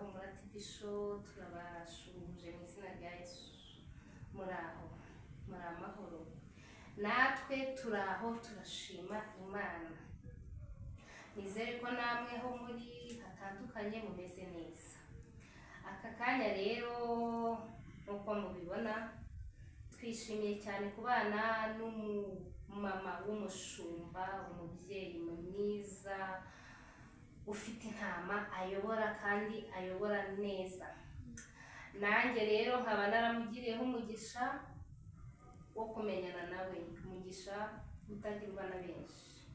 Humura TV Show turabashuje mu izina rya Yesu. Muraho, muri amahoro. Natwe turaho turashima Imana. Nizere ko namwe ho muri hatandukanye mumeze neza. Aka kanya rero nkuko mubibona twishimiye cyane kubana n'umumama w'umushumba, umubyeyi mwiza ufite intama ayobora kandi ayobora neza. Nanjye rero nkaba naramugiriyeho umugisha wo kumenyana nawe, umugisha utagirwa na benshi.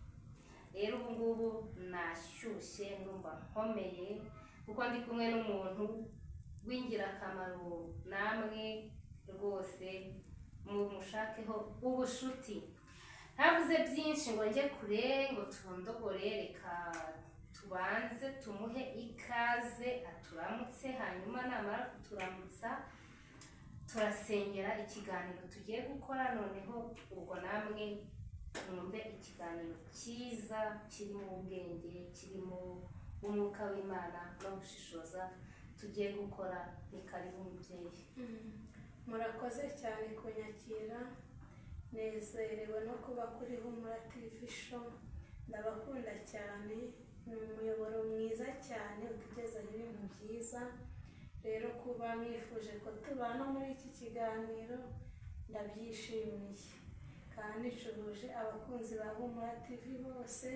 Rero ubu ngubu nashyushye ndumva nkomeye kuko ndi kumwe n'umuntu w'ingirakamaro, namwe rwose mushakeho ubushuti. Ntavuze byinshi ngo njye kure ngo turondogore, reka tubanze tumuhe ikaze aturamutse, hanyuma namara kuturamutsa turasengera ikiganiro tugiye gukora. Noneho ubwo namwe mwumve ikiganiro cyiza kirimo ubwenge, kirimo umwuka w'Imana no gushishoza tugiye gukora. Ni karibu mubyeyi. Murakoze cyane kunyakira, nezerewe no kuba kuri Humura TV Show. Ndabakunda cyane, ni umuyoboro mwiza cyane utugezaho ibintu byiza. Rero kuba mwifuje ko tubana muri iki kiganiro ndabyishimiye, kandi nshubuje abakunzi ba Humura TV bose.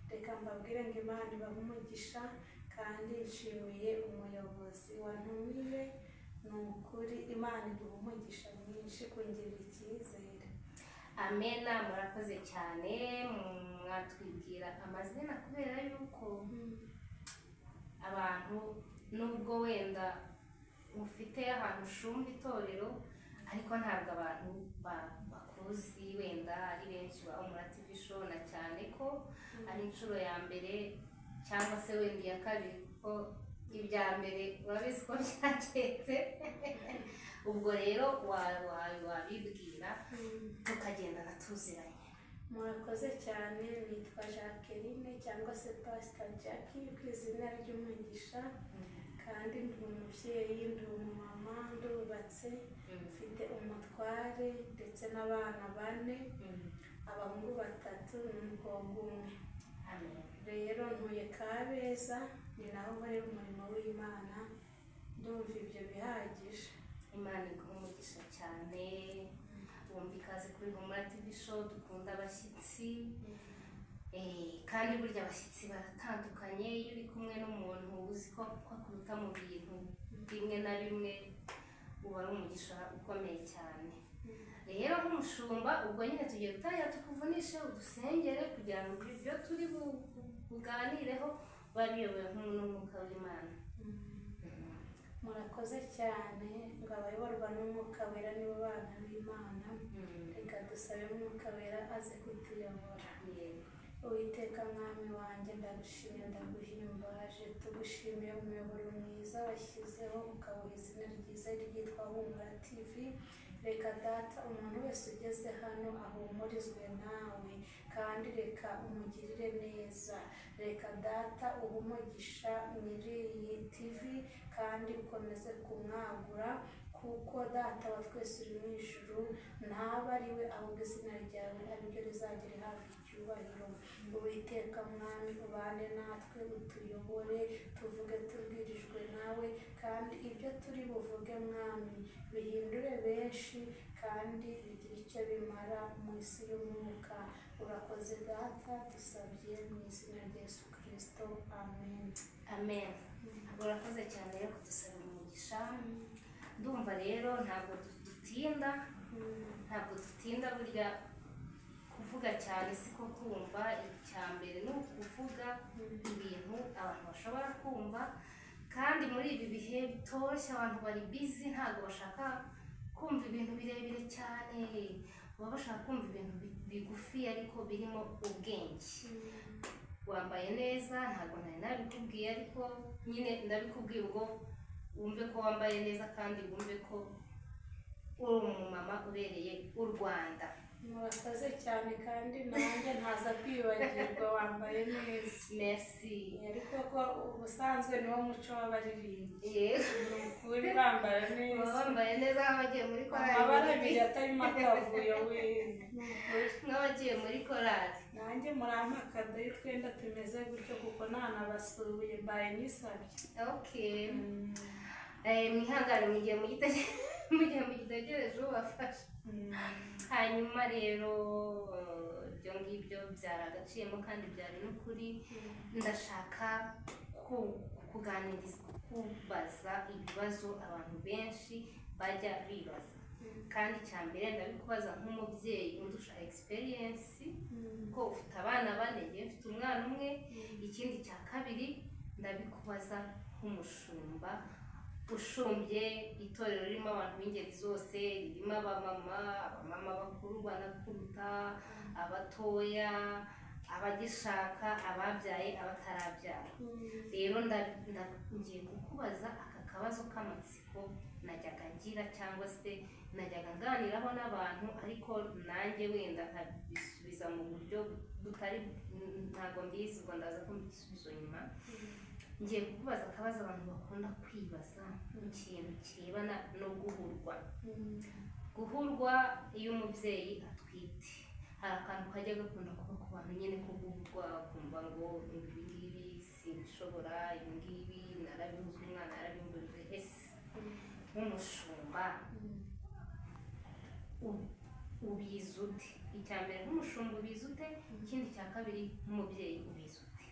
Reka mbabwire ngo Imana ibahe umugisha, kandi nshimiye umuyobozi wantumiye. Ni ukuri Imana iduha umugisha mwinshi kungirira icyizere. Amena. Murakoze cyane. Mwatwibwira amazina kubera yuko abantu nubwo wenda mufite ahantu ushumba itorero, ariko ntabwo abantu bakuzi wenda ari benshi ba Humura TV Show, na cyane ko ari inshuro ya mbere cyangwa se wenda iya kabiri, kuko ibya mbere urabizi ko byacitse. Ubwo rero wabibwira tukagendana tuziranye. Murakoze cyane. Nitwa Jacqueline cyangwa se Pastor Jackie ku izina ry'umugisha, kandi ndi umubyeyi, ndi umumama, ndubatse, mfite umutware ndetse n'abana 4, abahungu 3 n'umukobwa 1. Rero ntuye Kabeza, ni naho nkorera umurimo w'Imana. Ndumva ibyo bihagije. Imana iguha umugisha cyane. Wumva ikaze kuri Humura TV Show. Dukunda abashyitsi, kandi burya abashyitsi baratandukanye. Iyo uri kumwe n'umuntu uzi ko akuruta mu bintu bimwe na bimwe, uba ari umugisha ukomeye cyane. Rero nk'umushumba, ubwo nyine tugiye gutangira tukuvunishe udusengere kugira ngo ibyo turi buganireho babiyoboye n'umwuka w'Imana. Murakoze cyane. Ngo abayoborwa n'umwuka wera nibo bana b'Imana. Reka dusabe umwuka wera aze kutuyobora. Uwiteka mwami wanjye, ndagushimye ndaguhimbaje, tugushimiye umuyoboro mwiza washyizeho ukawuha izina ryiza ryitwa Humura TV. Reka data umuntu wese ugeze hano ahumurizwe nawe, kandi reka umugirire neza. Reka data uha umugisha nyiri iyi TV, kandi ukomeze kumwagura, kuko data wa twese uri mu ijuru ntaba ari we, ahubwo izina ryawe ari ryo rizajya rihabwa icyubahiro. Uwiteka mwami, ubane natwe, utuyobore, tuvuge tubwirijwe nawe, kandi ibyo turi buvuge mwami bihindure benshi, kandi bigira icyo bimara mu isi y'umwuka. Urakoze data, dusabye mu izina rya Yesu Kristo, amen. Amen. Urakoze cyane rero kudusaba umugisha. Ndumva rero ntabwo dutinda burya kuvuga cyane siko kumva. Icya mbere ni ukuvuga ibintu abantu bashobora kumva, kandi muri ibi bihe bitoroshye abantu bari busy, ntabwo bashaka kumva ibintu birebire cyane, baba bashaka kumva ibintu bigufi ariko birimo ubwenge. Wambaye neza, ntabwo nari nabikubwiye, ariko nyine ndabikubwiye ubwo wumve ko wambaye neza, kandi wumve ko uri umumama ubereye u Rwanda. murakoze cyane kandi nanjye ntaza kwibagirwa wambaye neza. Merci. Ariko ko ubusanzwe niwo muco w'abaririmbyi. Yego. Ni ukuri bambaye neza. Bambaye neza nk'abagiye muri korali. Amabara abiri atarimo akavuyo we. Nk'abagiye muri korali. Nanjye murampa akado y'utwenda tumeze gutyo kuko ntanabasuye mbaye nisabye. Okay. Mwihangane mu gihe mugitegereje ubafasha. Hanyuma rero ibyo ngibyo byari agaciyemo kandi byari n'ukuri. Ndashaka kubaza ibibazo abantu benshi bajya bibaza, kandi icya mbere ndabikubaza nk'umubyeyi undusha experience ko ufite abana 4, njye mfite umwana umwe. Ikindi cya kabiri ndabikubaza nk'umushumba ushumbye itorero ririmo abantu b'ingeri zose, ririmo abamama bakuru banakuruta, abatoya, abagishaka, ababyaye, abatarabyara. Rero ngiye kukubaza aka kabazo k'amatsiko najyaga ngira cyangwa se najyaga nganiraho n'abantu, ariko nanjye wenda nkabisubiza mu buryo butari, ntabwo mbizi ngo ndaza ko mbisubizo nyuma. Ngiye kukubaza akabazo abantu bakunda kwibaza ikintu kirebana no guhurwa. Guhurwa iyo umubyeyi atwite, hari akantu kajya gakunda kuba ku bantu nyine ko guhurwa, kumva ngo ibi ngibi sinshobora, ibi ngibi narabibuze, umwana yarabimburije. Ese nk'umushumba ubizi ute? Icya mbere nk'umushumba ubizi ute? Ikindi cya kabiri nk'umubyeyi ubizi ute?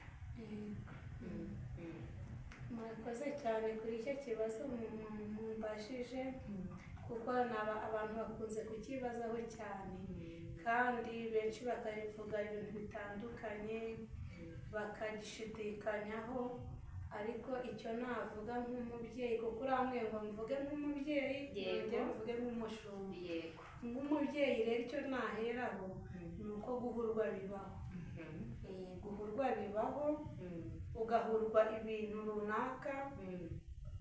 Murakoze cyane kuri icyo kibazo mumbashije, kuko abantu bakunze kukibazaho cyane kandi benshi bakabivuga ibintu bitandukanye bakagishidikanyaho. Ariko icyo navuga nk'umubyeyi, kuko urambuye ngo mvuge nk'umubyeyi yongere mvuge nk'umushumba. Nk'umubyeyi rero icyo naheraho ni uko guhurwa bibaho. Guhurwa bibaho, ugahurwa ibintu runaka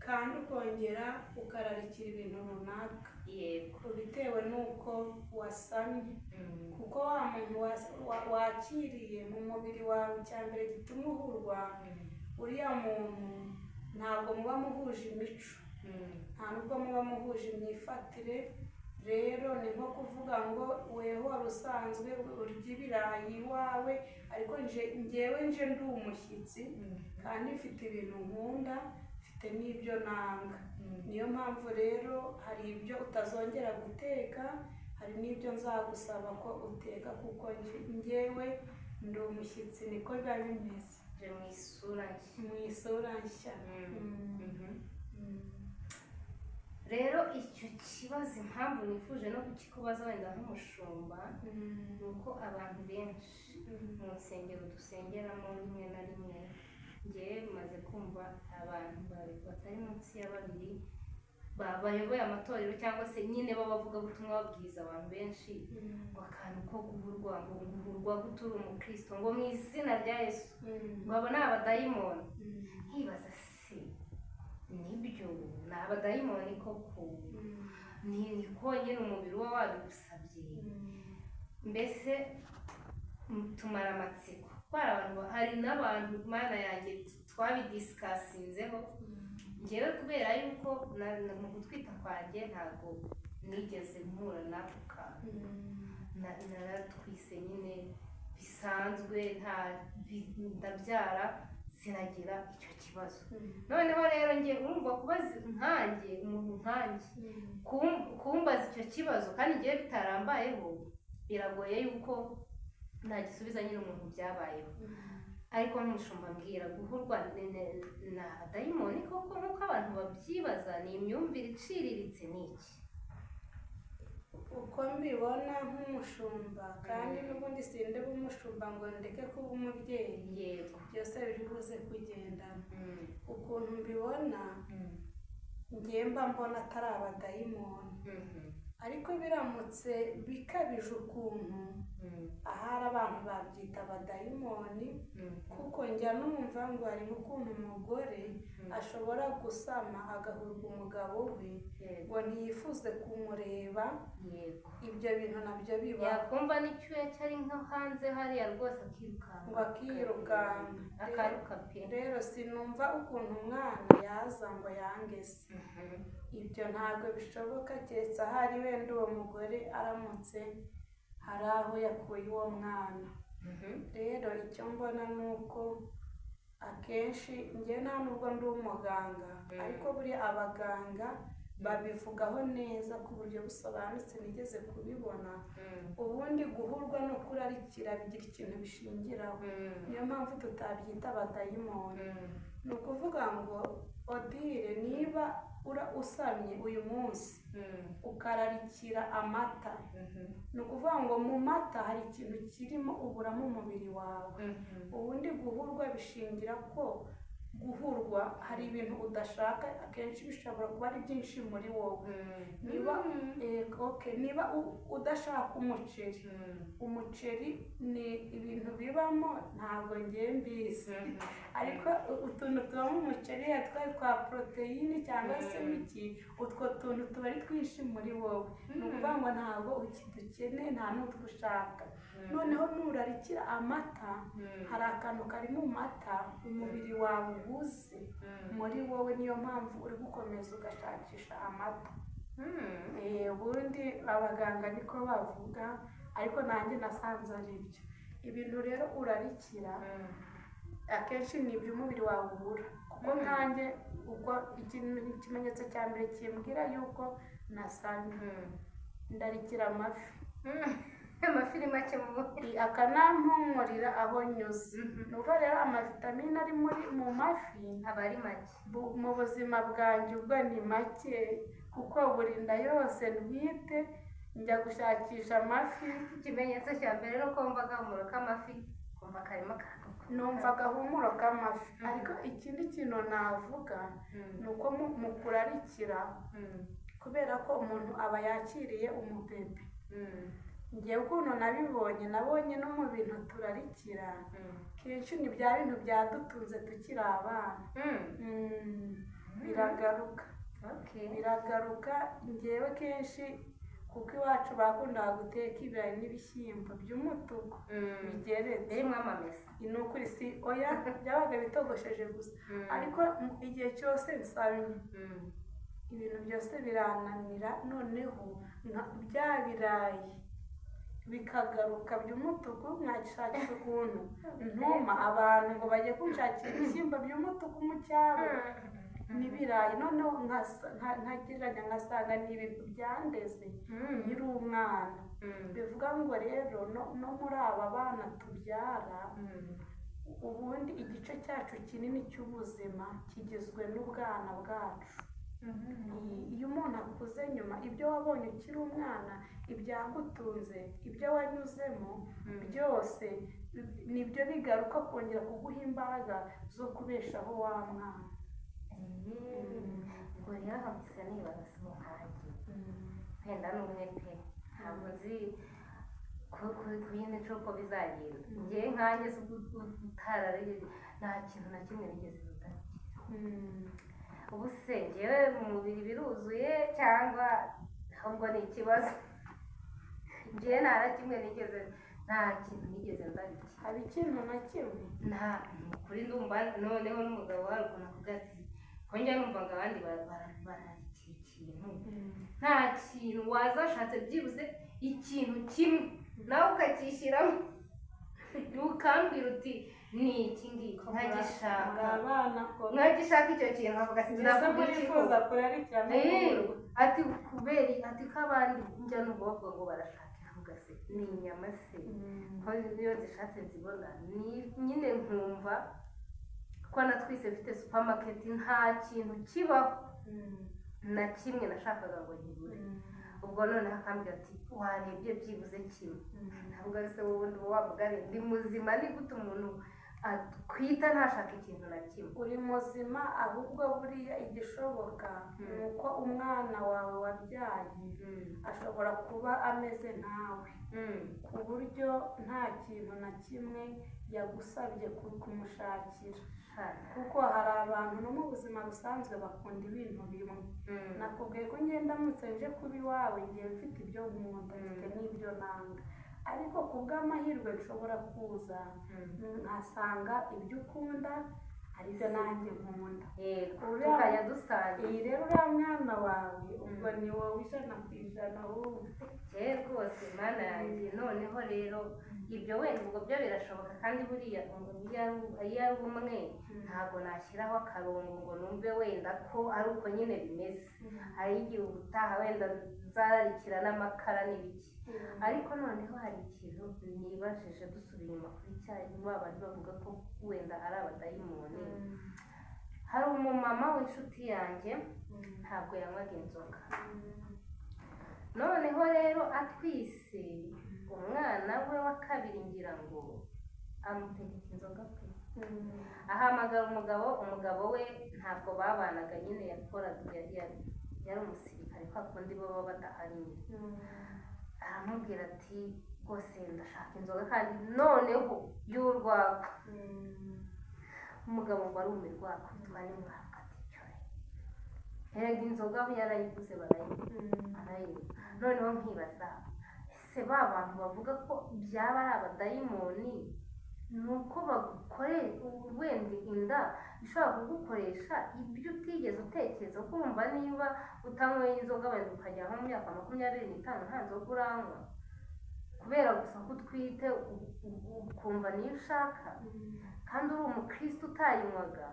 kandi ukongera ukararikira ibintu runaka bitewe n'uko wasamye. Kuko wa muntu wakiriye mu mubiri wawe icya mbere gituma uhurwa, uriya muntu ntabwo muba muhuje imico, nta nubwo muba muhuje imyifatire. Rero ni nko kuvuga ngo weho wari usanzwe urya ibirayi iwawe, ariko njyewe nje ndi umushyitsi kandi mfite ibintu nkunda, mfite n'ibyo nanga. Niyo mpamvu rero hari ibyo utazongera guteka, hari n'ibyo nzagusaba ko uteka, kuko njyewe ndi umushyitsi, niko biba bimeze mu isura nshya. Rero icyo kibazo impamvu nifuje no kukikubaza wenda nk'umushumba, ni uko abantu benshi mu nsengero dusengeramo rimwe na rimwe, njyewe maze kumva abantu batari munsi ya 2 bayoboye amatorero cyangwa se nyine b'abavugabutumwa babwiriza abantu benshi ngo akantu ko guhurwa, ngo guhurwa gutura umukristo ngo mu izina rya Yesu, ngo ni abadayimoni. Nkibaza se nibyo ni abadayimoni koko? Ni konyine umubiri uba wabigusabye? Mbese tumara amatsiko. Hari n'abantu mana yanjye twabidisikasinzeho, njyewe kubera yuko mu gutwita kwanjye ntabwo nigeze mpura n'ako kantu, naratwise nyine bisanzwe, ndabyara sinagira icyo kibazo. Noneho rero njye urumva kubaza nkanjye, umuntu nkanjye kumbaza icyo kibazo kandi njyewe bitarambayeho, biragoye yuko nagisubiza nyine umuntu byabayeho. Ariko nk'umushumba mbwira guhurwa ni abadayimoni koko nk'uko abantu babyibaza? Ni imyumvire iciriritse? ni iki? Uko mbibona nk'umushumba, kandi n'ubundi sinde b'umushumba ngo ndeke kuba umubyeyi, yego byose biri buze kugendana. Ukuntu mbibona, njye mba mbona atari abadayimoni, ariko biramutse bikabije ukuntu ahari abantu babyita abadayimoni, kuko njya numva ngo hari n'ukuntu umugore ashobora gusama agahurwa umugabo we ngo ntiyifuze kumureba. Ibyo bintu nabyo biba, yakumva n'icyuya cyari nko hanze hariya rwose ngo akirukanka akaruka pe. rero sinumva ukuntu umwana yaza ngo yangese. Ibyo ntabwo bishoboka, keretse ahari wenda uwo mugore aramutse hari aho yakuye uwo mwana. Rero icyo mbona ni uko akenshi njye nta nubwo ndi umuganga, ariko buriya abaganga babivugaho neza ku buryo busobanutse nigeze kubibona. Ubundi guhurwa no kurarikira bigira ikintu bishingiraho, niyo mpamvu tutabyita abadayimoni. Ni ukuvuga ngo Odile, niba usamye uyu munsi ukararikira amata, ni ukuvuga ngo mu mata hari ikintu kirimo ubura mu mubiri wawe. Ubundi guhurwa bishingira ko guhurwa hari ibintu udashaka, akenshi bishobora kuba ari byinshi muri wowe. Niba udashaka umuceri ni ibintu bibamo, ntabwo ngiye mbizi, ariko utuntu tuba mu muceri twa poroteyine cyangwa se iki, utwo tuntu tuba ari twinshi muri wowe. Ni ukuvuga ngo ntabwo ukidukeneye, nta n'utwo ushaka. Noneho nurarikira amata, hari akantu kari mu mata umubiri wawe ubuze muri wowe, niyo mpamvu uri gukomeza ugashakisha amata. Ubundi abaganga niko bavuga, ariko nanjye nasanze ari byo ibintu. Rero urarikira akenshi ni ibyo umubiri wawe ubura, kuko nkanjye ubwo ikimenyetso cya mbere kimbwira yuko nasamye, ndarikira amafi. Amafi ni make mu mubiri, akanampumurira aho nyuze. Nuko rero amavitamine ari mu mafi aba ari make mu buzima bwanjye, ubwo ni make, kuko burinda yose ntwite njya gushakisha amafi. Ikimenyetso cya mbere no kumva agahumuro k'amafi, kumva karimo akantu, numva agahumuro k'amafi. Ariko ikindi kintu navuga ni uko mu kurarikira, kubera ko umuntu aba yakiriye umubebe. Ngewe ukuntu nabonye no mu bintu turarikira, kenshi ni bya bintu byadutunze tukiri abana. Biragaruka ngewe kenshi, kuko iwacu bakundaga guteka ibirayi n'ibishyimbo by'umutuku bigeretse, birimo amamesa. Ni ukuri si oya, byabaga bitogosheje gusa, ariko igihe cyose nsabye ibintu byose birananira. Noneho bya birayi bikagaruka by'umutuku, mwagishakisha ukuntu ntuma abantu ngo bajye kunshakira ibishyimbo by'umutuku mu cyaro n'ibirayi. Noneho nkagereranya ngasanga ni ibintu byandeze nkiri umwana. Bivuga ngo rero no muri aba bana tubyara, ubundi igice cyacu kinini cy'ubuzima kigizwe n'ubwana bwacu. Iyo umuntu akuze nyuma, ibyo wabonye ukiri umwana, ibyagutunze, ibyo wanyuzemo byose nibyo bigaruka kongera kuguha imbaraga zo kubeshaho wa mwana. Ubwo rero hamisa nibaza si muhangi, wenda n'umwe pe, ntabwo nzi ku yindi nshuro uko bizagenda. Njyewe nkanjye si utarareye, nta kintu na kimwe nigeze gutangira. Ubu se njyewe mu mubiri biruzuye cyangwa ahubwo ni ikibazo? Njyewe nta na kimwe nigeze, nta kintu nigeze ndariki. Hari ikintu na kimwe? Nta, kuri ndumva noneho n'umugabo wawe ukuntu avuga ati, ko njya numva ngo abandi bararikira ikintu. Nta kintu wazashatse byibuze ikintu kimwe nawe ukacyishyiramo, ukambwira uti ni iki ngiki, nkagishaka icyo kintu, nkavuga ati ndavuga kurarikira n'ubururu. Ati kubera ati ko abandi njya numva bavuga ngo barashaka, nkavuga se ni inyama se, ko iyo zishatse nzibona nyine nkumva ko natwise mfite supermarket, nta kintu kibaho na kimwe nashakaga ngo nkibure. Ubwo noneho akambwira ati warebye byibuze kimwe. Ntabwo se ubundi wavuga ari ndi muzima, ni gute umuntu atwita ntashaka ikintu na kimwe. uri muzima, ahubwo buriya igishoboka ni uko umwana wawe wabyaye ashobora kuba ameze nkawe, ku buryo nta kintu na kimwe yagusabye kumushakira, kuko hari abantu no mu buzima busanzwe bakunda ibintu bimwe. Nakubwiye ko ngenda ndamutse nje kuba iwawe ngiye mfite ibyo nkunda, mfite n'ibyo nanga, ariko ku bw'amahirwe bishobora kuza nkasanga ibyo ukunda aribyo nanjye nkunda, tukajya dusangira. iyi rero uriya mwana wawe ubwo ni wowe 100% wumve. Rwose Mana yanjye, noneho rero ibyo wenda ubwo byo birashoboka, kandi buriya iyo ari umwe ntabwo nashyiraho akarongo ngo numve wenda ko ari uko nyine bimeze. hari igihe ubutaha wenda nzararikira n'amakara n'ibiki, ariko noneho hari ikintu nibajije dusubiye inyuma kuri cya bandi bavuga ko wenda ari abadayimoni. hari umumama w'inshuti yanjye ntabwo yanywaga inzoga, noneho rero atwise umwana we wa kabiri ngira ngo amutegeka inzoga pe. ahamagara umugabo we ntabwo babanaga nyine, yari umusirikare kwa kundi baba badahari. aramubwira ati rwose ndashaka inzoga kandi noneho y'urwagwa. umugabo ngo arumirwa kwitwa n'umwaka aticyore, erega inzoga yarayiguze barayinywa. noneho nkibaza, ese ba bantu bavuga ko byaba ari abadayimoni ni uko bagukorera wenda inda ishobora kugukoresha ibyo utigeze utekereza, kumva niba utanyweye inzoga wenda ukajya nko mu myaka 25 nta nzoga uranywa, kubera gusa ko utwite ukumva niyo ushaka, kandi uri umukristo utayinywaga.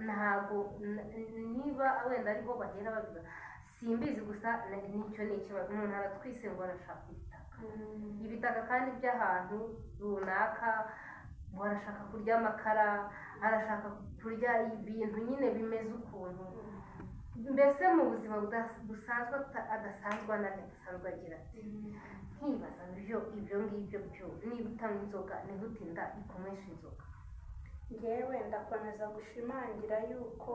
ntabwo niba wenda ariho bahera bavuga, simbizi, gusa nicyo ni ikibazo. umuntu aratwise ngo arashaka ibitaka kandi by'ahantu runaka, ngo arashaka kurya amakara, arashaka kurya ibintu nyine bimeze ukuntu, mbese mu buzima busanzwe adasanzwe adasanzwe agira ati. nkibaza ibyo ngibyo byo niba utanywa inzoga ni gute inda ikomesha inzoga? ngewe ndakomeza gushimangira yuko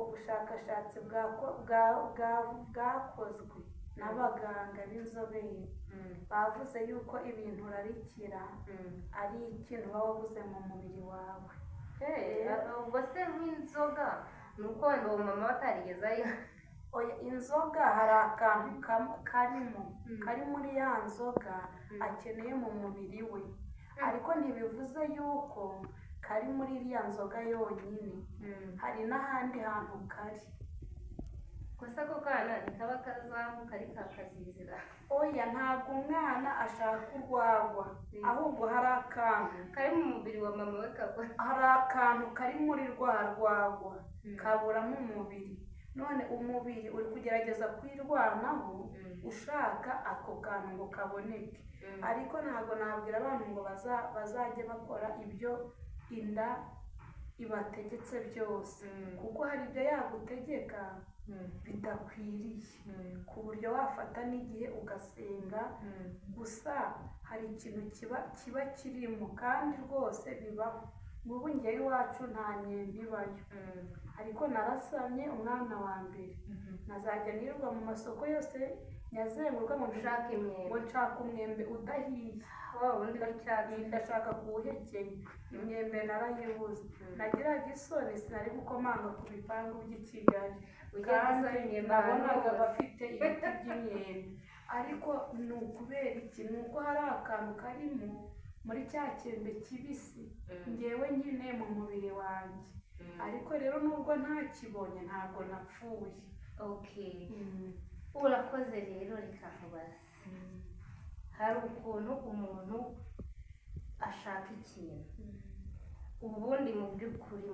ubushakashatsi bwakozwe n'abaganga b'inzobere bavuze yuko ibintu urarikira ari ikintu waba wabuze mu mubiri wawe. ubwo se nk'inzoga ni uko wenda uwo mama batarigeze inzoga hari akantu kari muri ya nzoga akeneye mu mubiri we, ariko ntibivuze yuko kari muri iriya nzoga yonyine, hari n'ahandi hantu kari. gusa ko kana ntikaba kazamuka ari kakazizira. oya, ntabwo umwana ashaka urwagwa, ahubwo hari akantu kari mu mubiri wa mama we hari akantu kari muri rwa rwagwa kaburamo umubiri. none umubiri uri kugerageza kwirwanaho ushaka ako kantu ngo kaboneke, ariko ntabwo nabwira abantu ngo bazajye bakora ibyo inda ibategetse byose, kuko hari ibyo yagutegeka bidakwiriye, ku buryo wafata n'igihe ugasenga, gusa hari ikintu kiba kirimo kandi rwose bibaho. Nk'ubu ngewe iwacu nta myembe ibayo, ariko narasamye umwana wa mbere, nazajya nirirwa mu masoko yose nyazenguruka ngo nshaka umwembe udahiye, ndashaka kuwuhekenya. imyembe narayibuze, nagiraga isoni, sinari gukomanga ku bipangu by'i Kigali kandi nabonaga bafite ibiti by'imyembe, ariko ni ukubera iki? ni uko hari akantu karimo muri cya cyembe kibisi ngewe nyine mu mubiri wanjye, ariko rero nubwo ntakibonye ntabwo napfuye. urakoze rero, reka nkubaze. hari ukuntu umuntu ashaka ikintu, ubundi mu by'ukuri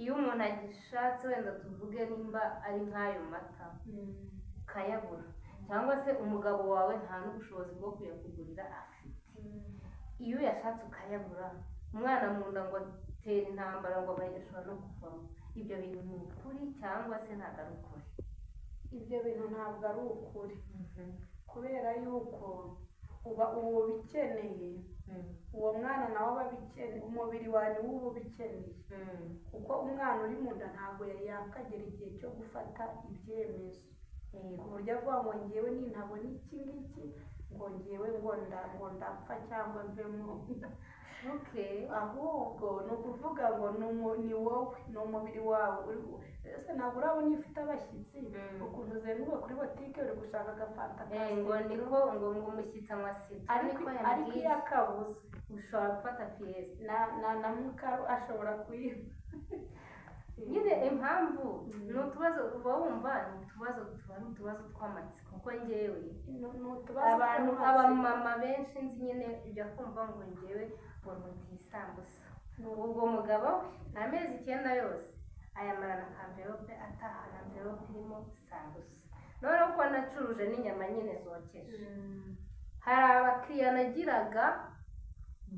iyo umuntu agishatse, wenda tuvuge nimba ari nk'ayo mata ukayabura, cyangwa se umugabo wawe nta n'ubushobozi bwo kuyakugurira afite, iyo uyashatse ukayabura, umwana mu nda ngo atera intambara ngo bayashobora no kuvamo, ibyo bintu ni ukuri cyangwa se ntabwo ari ukuri? ibyo bintu ntabwo ari ukuri, kubera yuko uba ubikeneye, uwo mwana nawe aba abikeneye, umubiri wawe niwo uba ubikeneye, kuko umwana uri mu nda ntabwo yari yakagera igihe cyo gufata ibyemezo ku buryo avuga ngo ngewe nintabona iki ngiki ngo ngewe ngo ndapfa cyangwa mve mu nda. Ahubwo ni ukuvuga ngo ni wowe, ni umubiri wawe. Ese ntabwo urabona iyo ufite abashyitsi ukuntu uzenguruka kuri botike uri gushaka agafanta ka ngo niko ngo umushyitsi amasita ariko iyo akabuze ushobora gufata piyesi na mukaru ashobora kuyiba. nyine impamvu ni utubazo uba wumva ni utubazo tw'amatsiko kuko ngewe abantu abamama benshi nzi nyine ujya kumva ngo ngewe ngo ntiye isambusa, ubwo mugabo we amezi 9 yose ayamarana kamverope atahana amverope irimo sambusa. Noneho ko nacuruje n'inyama nyine zokeje, hari abakiriya nagiraga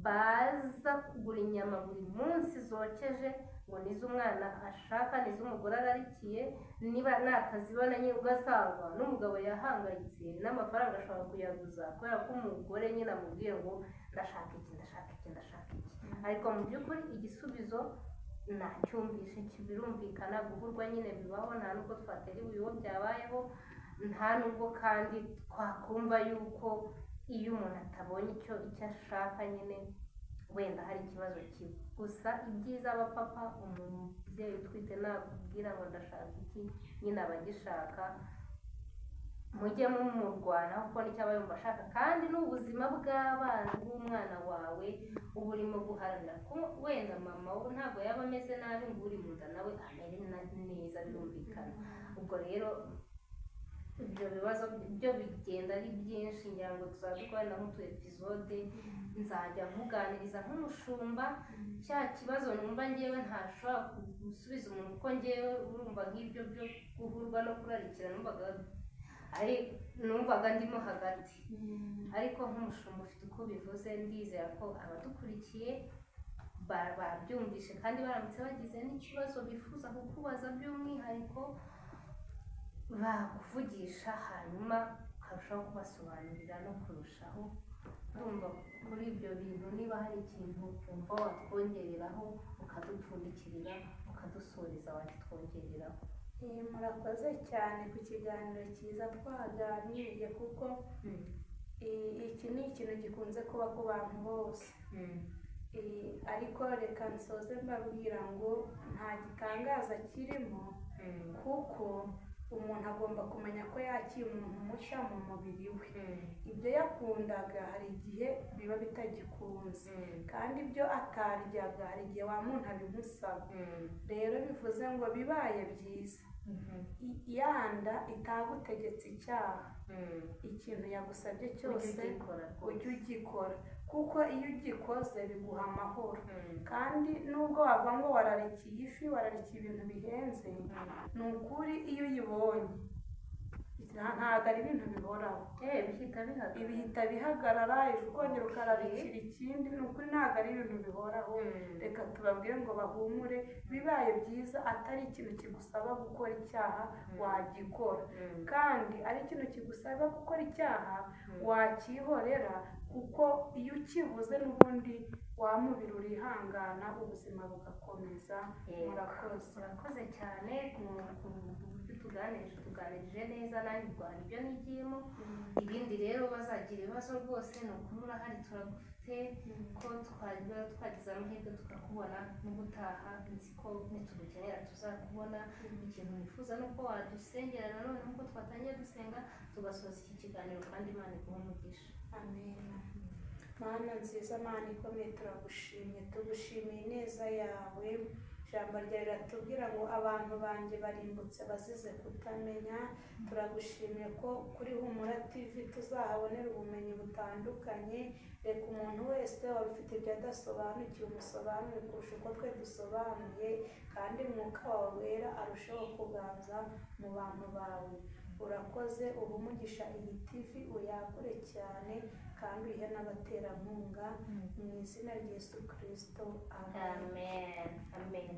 baza kugura inyama buri munsi zokeje ngo nizo umwana ashaka, nizo umugore ararikiye, niba natazibona nyine ugasanga n'umugabo yahangayitse n'amafaranga ashobora kuyaguza kubera ko umugore nyine amubwiye ngo ndashaka iki. Ariko mu by'ukuri igisubizo nacyumvishe birumvikana, guhurwa nyine bibaho, nta nubwo twatera ibiwo byabayeho, nta nubwo kandi twakumva yuko iyo umuntu atabonye icyo ashaka nyine wenda hari ikibazo kibi. Gusa ibyiza abapapa, umubyeyi utwite nakubwira ngo ndashaka iki nyine abagishaka mujye mumurwana kuko nicyo aba yumva ashaka, kandi n'ubuzima bw'abana bw'umwana wawe uba urimo guharanira ko wenda mama we ntabwo yaba ameze nabi ngo uri mu nda nawe amere neza, birumvikana. Ubwo rero ibyo bibazo byo bigenda ari byinshi, ngira ngo tuzadukorana nk'utu episode nzajya nkuganiriza nk'umushumba cya kibazo numva ngewe ntashobora gusubiza umuntu kuko ngewe urumva nk'ibyo byo guhurwa no kurarikira numvaga ndimo hagati, ariko nk'umushumba ufite uko bivuze ndizera ko abadukurikiye babyumvishe kandi baramutse bagize n'ikibazo bifuza kukubaza by'umwihariko bakuvugisha hanyuma ukarushaho kubasobanurira no kurushaho. Ndumva kuri ibyo bintu niba hari ikintu wumva watwongereraho ukadupfundikirira ukadusoreza wakitwongereraho. Murakoze cyane ku kiganiro cyiza twaganiriye, kuko iki ni ikintu gikunze kuba ku bantu bose, ariko reka nsoze mbabwira ngo nta gitangaza kirimo, kuko umuntu agomba kumenya ko yakira umuntu mushya mu mubiri we. Ibyo yakundaga hari igihe biba bitagikunze, kandi ibyo ataryaga hari igihe wa muntu abimusaba. Rero bivuze ngo bibaye byiza yanda itagutegetse icyaha, ikintu yagusabye cyose ujye ugikora, kuko iyo ugikoze biguha amahoro. kandi nubwo wavuga ngo wararikiye ifi, wararikiye ibintu bihenze, ni ukuri iyo uyibonye ntabwo ari ibintu bihoraho, bihita bihagarara, ejo ukongera ukararikira ikindi. Ni ukuri ntabwo ari ibintu bihoraho. Reka tubabwire ngo bahumure, bibaye byiza atari ikintu kigusaba gukora icyaha wagikora, kandi ari ikintu kigusaba gukora icyaha wakihorera, kuko iyo ukibuze n'ubundi wa mubiri urihangana, ubuzima bugakomeza. murakoze cyane ku tuganirije neza, nanjye urwara ibyo nigiyemo. Ibindi rero bazagira ibibazo rwose ni ukuri urahari, turagufite ko twagize amahirwe tukakubona n'ubutaha. Nzi ko nitugukenera tuzakubona. Ikintu nifuza nuko wadusengera nanone nk'uko twatangiye dusenga tugasoza iki kiganiro, kandi Imana iguhe umugisha. Amen. Mana nziza, Mana ikomeye, turagushimye, tugushimiye ineza yawe. Ijambo ryawe riratubwira ngo abantu banjye barimbutse bazize kutamenya. Turagushimiye ko kuri Humura TV tuzahabonera ubumenyi butandukanye. Reka umuntu wese waba ufite ibyo adasobanukiwe umusobanure kurusha uko twe dusobanuye, kandi Mwuka wawe wera arushaho kuganza mu bantu bawe. Urakoze, uha umugisha iyi TV, uyagure cyane kandi uyihe n'abaterankunga, mu izina rya Yesu Kristo. Amen. Amen.